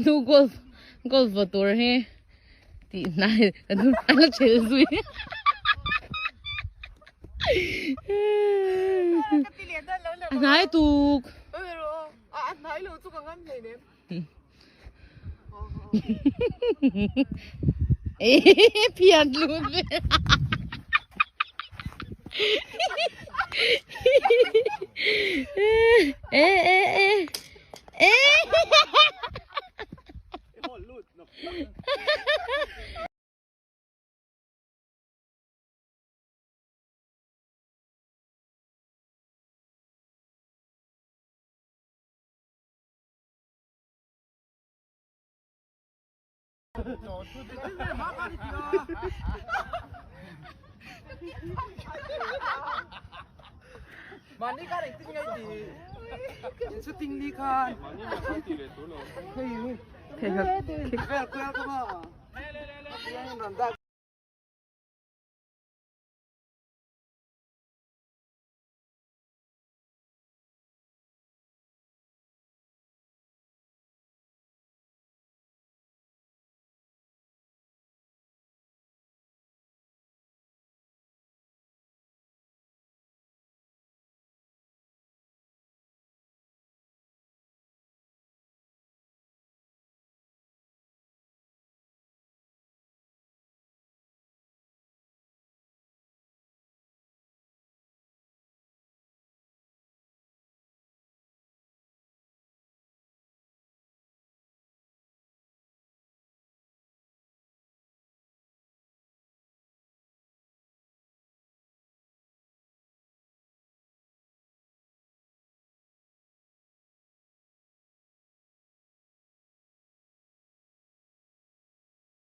nu golf tour he ti nai anu ala chel zui nai tu nai lo chu ka ngam nei ne pian luôn Mani ka ring ting ngai di. Su ting ni kan. Hei ni. Thế hả? Kaya ka ba. Yang nanda